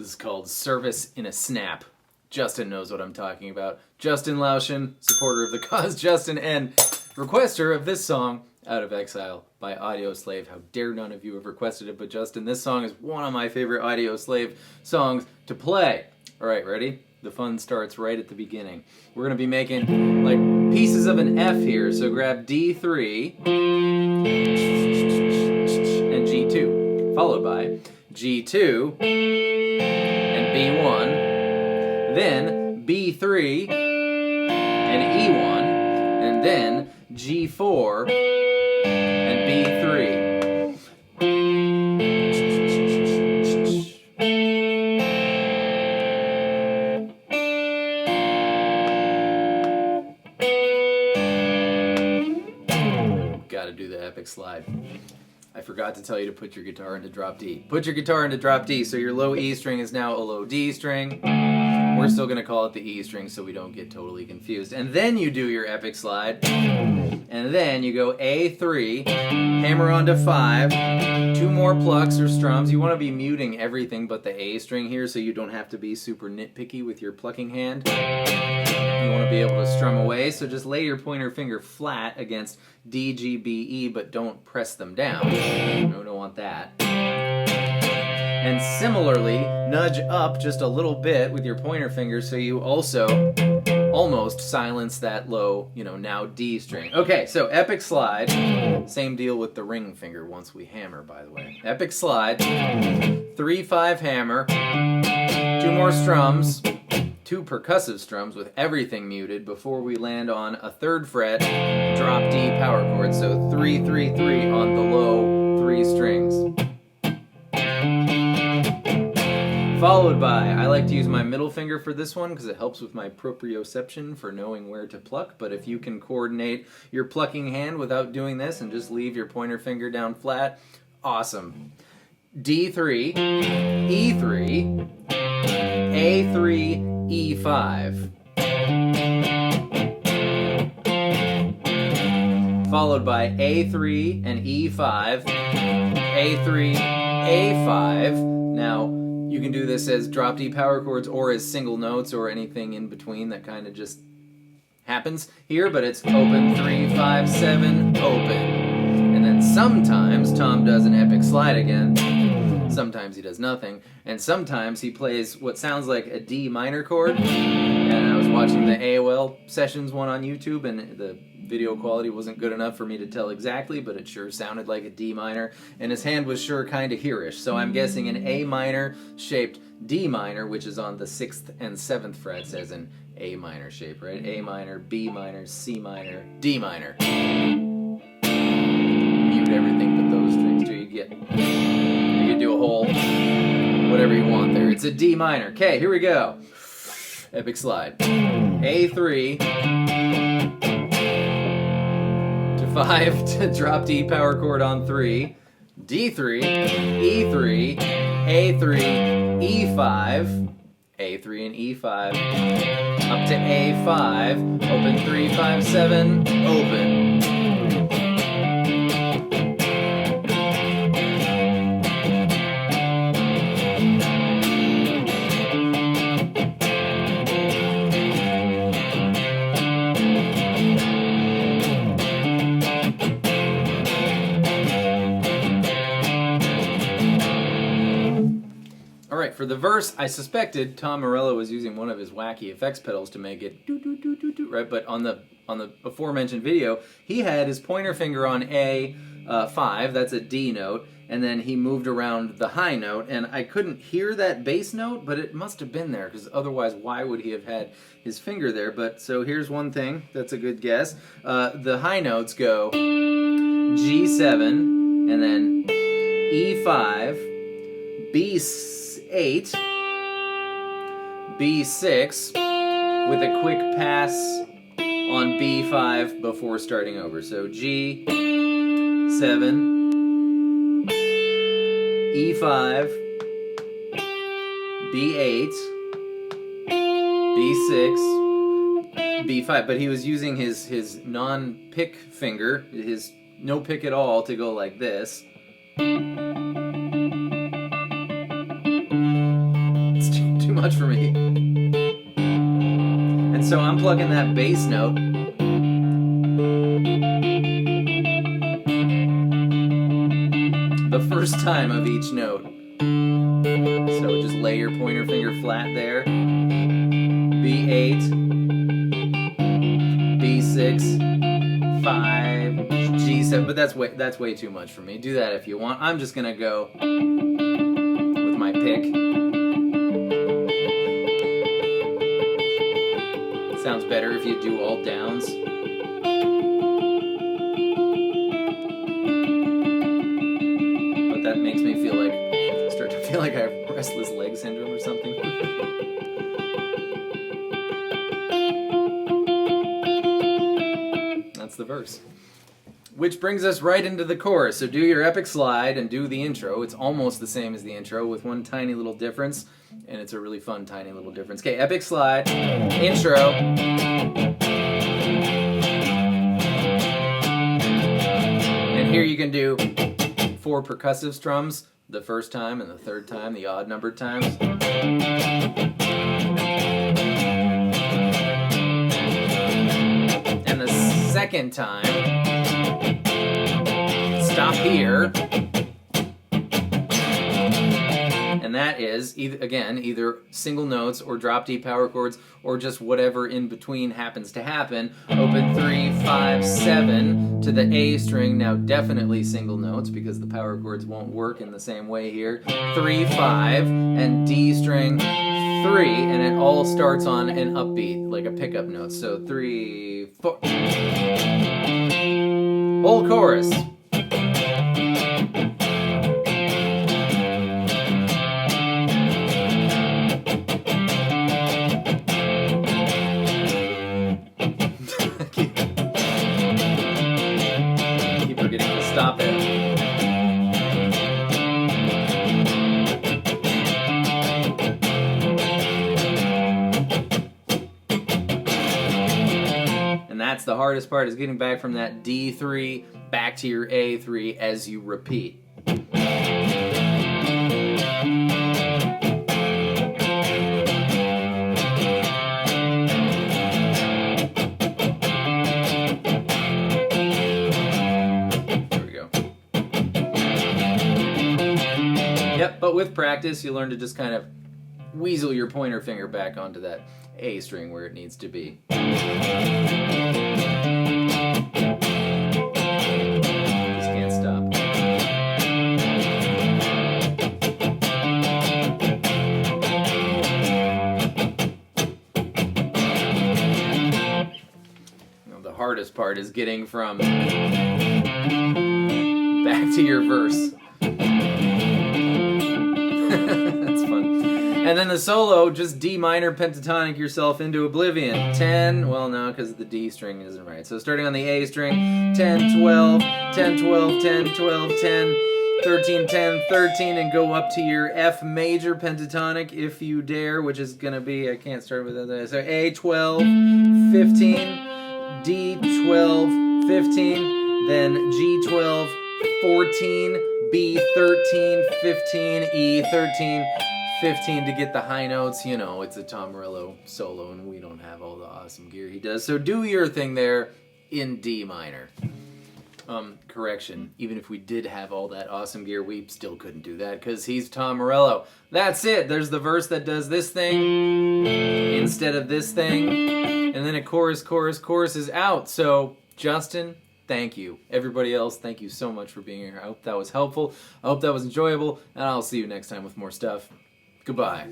This is called Service in a Snap. Justin knows what I'm talking about. Justin Lauschen, supporter of the cause, Justin, and requester of this song, Out of Exile by Audioslave. How dare none of you have requested it, but Justin, this song is one of my favorite Audioslave songs to play. All right, ready? The fun starts right at the beginning. We're going to be making like pieces of an F here, so grab D3 and G2, followed by G2 and B1, then B3 and E1, and then G4 and B3. Gotta do the epic slide. I forgot to tell you to put your guitar into drop D. Put your guitar into drop D, so your low E string is now a low D string. We're still going to call it the E string so we don't get totally confused. And then you do your epic slide. And then you go A3, hammer onto 5, 2 more plucks or strums. You want to be muting everything but the A string here so you don't have to be super nitpicky with your plucking hand. You want to be able to strum away, so just lay your pointer finger flat against D, G, B, E, but don't press them down. No, don't want that. And similarly, nudge up just a little bit with your pointer finger so you also almost silence that low, now D string. Okay, so epic slide. Same deal with the ring finger once we hammer, by the way. Epic slide. 3-5 hammer. 2 more strums. 2 percussive strums with everything muted before we land on a 3rd fret drop D power chord. So 3-3-3 on the low 3 strings. Followed by, I like to use my middle finger for this one because it helps with my proprioception for knowing where to pluck, but if you can coordinate your plucking hand without doing this and just leave your pointer finger down flat, awesome. D3, E3, A3, E5. Followed by A3 and E5, A3, A5. Now, you can do this as drop D power chords or as single notes or anything in between that kind of just happens here, but it's open, 3, 5, 7, open. And then sometimes Tom does an epic slide again. Sometimes he does nothing. And sometimes he plays what sounds like a D minor chord. And I was watching the AOL sessions one on YouTube, and the video quality wasn't good enough for me to tell exactly, but it sure sounded like a D minor, and his hand was sure kind of hereish, so I'm guessing an A minor shaped D minor, which is on the 6th and 7th frets as an A minor shape, right? A minor, B minor, C minor, D minor. Mute everything but those strings till you can do a whole whatever you want there. It's a D minor. Okay, here we go. Epic slide. A3 to 5 to drop D power chord on 3. D3, E3, A3, E5, A3 and E5, up to A5, open 3, 5, 7, open. For the verse, I suspected Tom Morello was using one of his wacky effects pedals to make it do, right? But on the aforementioned video, he had his pointer finger on A5, that's a D note, and then he moved around the high note, and I couldn't hear that bass note, but it must have been there, because otherwise why would he have had his finger there? But so here's one thing, that's a good guess. The high notes go G7, and then E5, B8, B6 with a quick pass on B5 before starting over. So G7, E5, B8, B6, B5. But he was using his non-pick finger, his no pick at all, to go like this. much for me. And so I'm plugging that bass note. The first time of each note. So just lay your pointer finger flat there. B8, B6, 5, G7, but that's way too much for me. Do that if you want. I'm just gonna go with my pick. Sounds better if you do all downs. But that makes me start to feel like I have restless leg syndrome or something. That's the verse. Which brings us right into the chorus. So do your epic slide and do the intro. It's almost the same as the intro with one tiny little difference. And it's a really fun tiny little difference. Okay, epic slide, intro. And here you can do 4 percussive strums. The first time and the third time, the odd numbered times. And the second time, stop here. And that is, either single notes or drop D power chords or just whatever in between happens to happen. Open 3, 5, 7 to the A string. Now definitely single notes because the power chords won't work in the same way here. 3, 5, and D string 3, and it all starts on an upbeat, like a pickup note. So 3, 4. Whole chorus. Stop it. And that's the hardest part, is getting back from that D3 back to your A3 as you repeat. Yep, but with practice, you learn to just kind of weasel your pointer finger back onto that A string where it needs to be. Just can't stop. The hardest part is getting from back to your verse. That's fun. And then the solo, just D minor pentatonic yourself into oblivion. 10, well no, because the D string isn't right. So starting on the A string, 10, 12, 10, 12, 10, 12, 10, 13, 10, 13, and go up to your F major pentatonic if you dare, which is going to be, I can't start with that. So A 12, 15, D 12, 15, then G 12, 14, B 13, 15, E 13, 15 to get the high notes. You know, it's a Tom Morello solo, and we don't have all the awesome gear he does. So do your thing there in D minor. Correction, even if we did have all that awesome gear, we still couldn't do that because he's Tom Morello. That's it. There's the verse that does this thing instead of this thing, and then a chorus, chorus, chorus is out. So, Justin, thank you. Everybody else, thank you so much for being here. I hope that was helpful. I hope that was enjoyable, and I'll see you next time with more stuff. Goodbye.